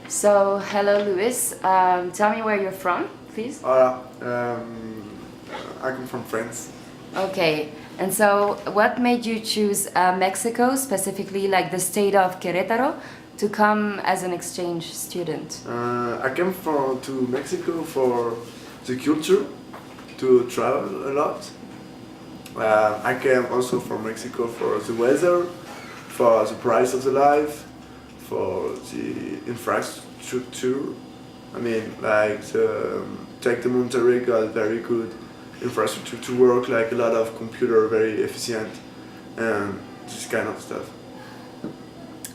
So, hello, Luis. Tell me where you're from, please. Hola, I come from France. Okay, and so what made you choose Mexico, specifically like the state of Querétaro, to come as an exchange student? I came to Mexico for the culture, to travel a lot. I came also from Mexico for the weather, for the price of the life, for the infrastructure. I mean, like take the Monterrey got very good infrastructure to work, like a lot of computer, very efficient, and this kind of stuff.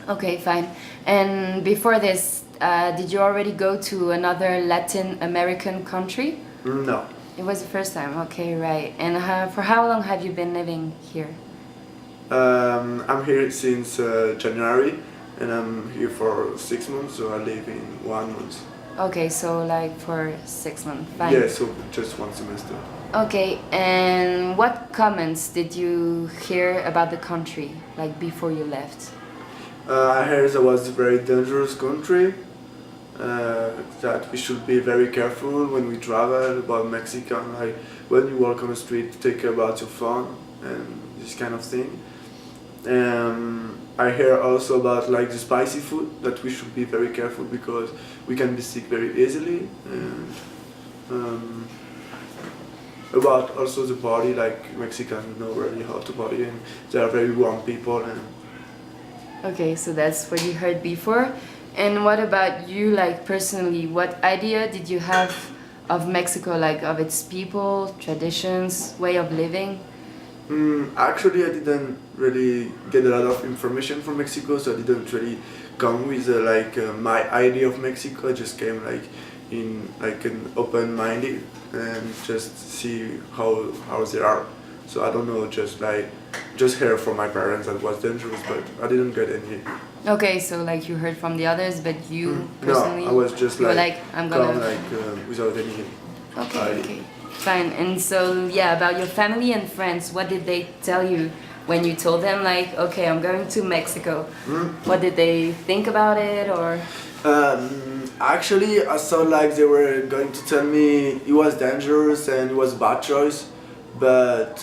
Okay, fine. And before this, did you already go to another Latin American country? No. It was the first time. Okay, right. And for how long have you been living here? I'm here since January, and I'm here for 6 months, so I live in 1 month. Okay, so like for 6 months. Fine. Yeah, so just one semester. Okay, and what comments did you hear about the country, like before you left? I heard that was a very dangerous country, that we should be very careful when we travel about Mexican, like when you walk on the street, take care about your phone and this kind of thing. I hear also about like the spicy food, that we should be very careful because we can be sick very easily. And about also the party, like Mexicans know really how to party, and they are very warm people. And Okay, so that's what you heard before. And what about you, like personally? What idea did you have of Mexico, like of its people, traditions, way of living? Actually, I didn't really get a lot of information from Mexico, so I didn't really come with my idea of Mexico. I just came like in like an open-minded and just see how they are. So I don't know, just hear from my parents that was dangerous, but I didn't get any. Okay, so like you heard from the others, but you personally, No, I was just you were like, I'm gonna. come like without any. Okay, idea. okay, fine. And so yeah, about your family and friends, what did they tell you when you told them like, okay, I'm going to Mexico? What did they think about it, or? Actually, I thought like they were going to tell me it was dangerous and it was a bad choice, but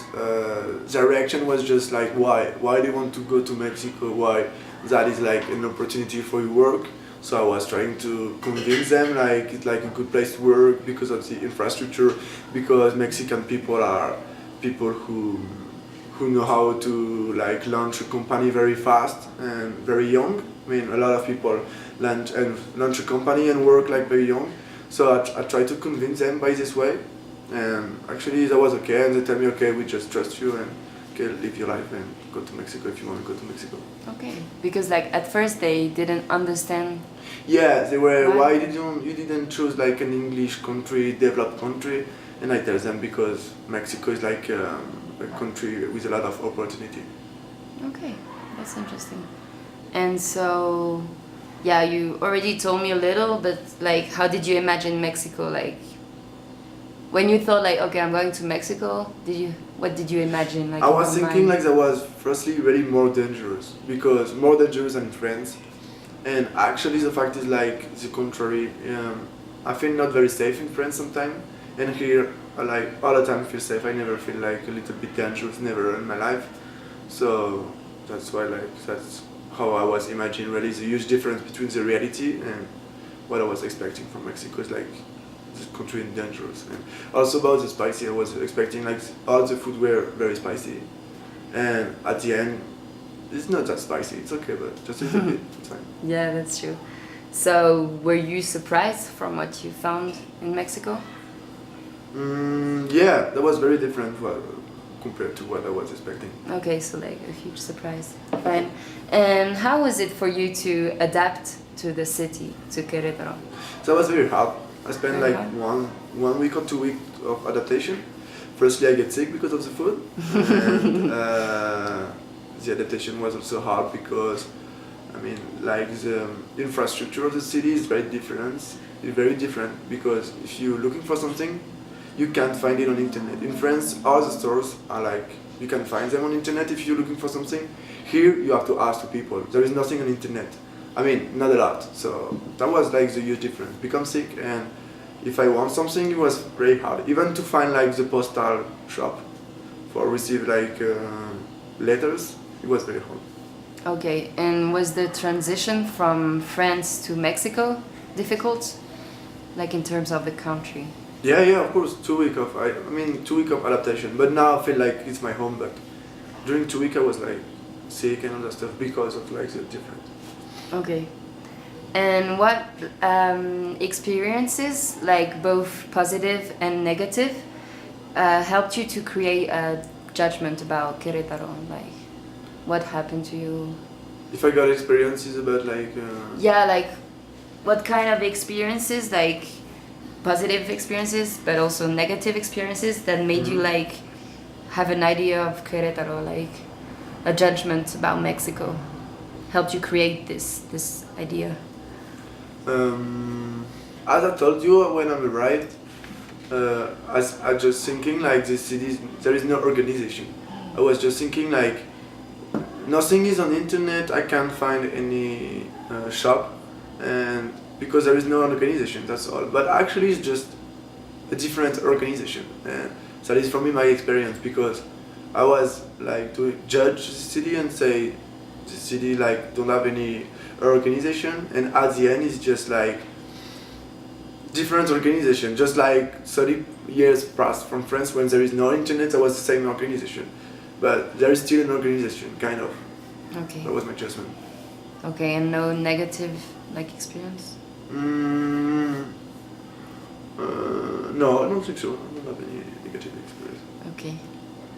their reaction was just like, why? Why do you want to go to Mexico? Why? That is like an opportunity for your work. So I was trying to convince them like it's like a good place to work because of the infrastructure, because Mexican people are people who know how to like launch a company very fast and very young. I mean, a lot of people launch a company and work like very young. So I try to convince them by this way, and actually that was okay. And they tell me, okay, we just trust you, and okay, live your life and go to Mexico if you want to go to Mexico. Okay, because like at first they didn't understand. Yeah, they were. Why? Why did you didn't choose like an English country, developed country? And I tell them because Mexico is like a country with a lot of opportunity. Okay, that's interesting. And so, yeah, you already told me a little, but like, how did you imagine Mexico? Like, when you thought like, okay, I'm going to Mexico, what did you imagine? Like, I in was your thinking mind? like that was firstly really more dangerous, because more dangerous than France. And actually the fact is like the contrary. I feel not very safe in France sometimes, and here I like all the time feel safe. I never feel like a little bit dangerous, never in my life. So that's why like that's how I was imagining really the huge difference between the reality and what I was expecting from Mexico. Is like the country is dangerous. And also about the spicy, I was expecting like all the food were very spicy, and at the end it's not that spicy. It's okay, but just a little bit. It's fine. Yeah, that's true. So, were you surprised from what you found in Mexico? Yeah, that was very different compared to what I was expecting. Okay, so like a huge surprise. Fine. And how was it for you to adapt to the city, to Querétaro? So it was very hard. I spent Very like hard? one week or 2 weeks of adaptation. Firstly, I get sick because of the food, and the adaptation was also hard because, I mean, like the infrastructure of the city is very different. It's very different because if you're looking for something, you can't find it on internet. In France, all the stores are like you can find them on internet if you're looking for something. Here, you have to ask the people. There is nothing on internet. I mean, not a lot. So that was like the huge difference. Become sick, and if I want something, it was very hard. Even to find like the postal shop for receive like letters, it was very hard. Okay, and was the transition from France to Mexico difficult? Like in terms of the country? Yeah, yeah, of course. 2 week of I mean 2 week of adaptation. But now I feel like it's my home. But during 2 week I was like sick and all that stuff because of like the difference. Okay. And what experiences, like both positive and negative, helped you to create a judgment about Querétaro? Like, what happened to you? If I got experiences about like. Yeah, like, what kind of experiences, like positive experiences, but also negative experiences that made you like have an idea of Querétaro, like a judgment about Mexico, helped you create this idea? As I told you when I arrived, as I just thinking like this city, there is no organization. I was just thinking like nothing is on internet. I can't find any shop, and because there is no organization, that's all. But actually, it's just a different organization, and that is for me my experience because I was like to judge the city and say the city like don't have any organization, and at the end it's just like different organization, just like 30 years past from France when there is no internet, there was the same organization, but there is still an organization, kind of. Okay. That was my judgment. Okay, and no negative like experience? No, I don't think so. I don't have any negative experience. Okay.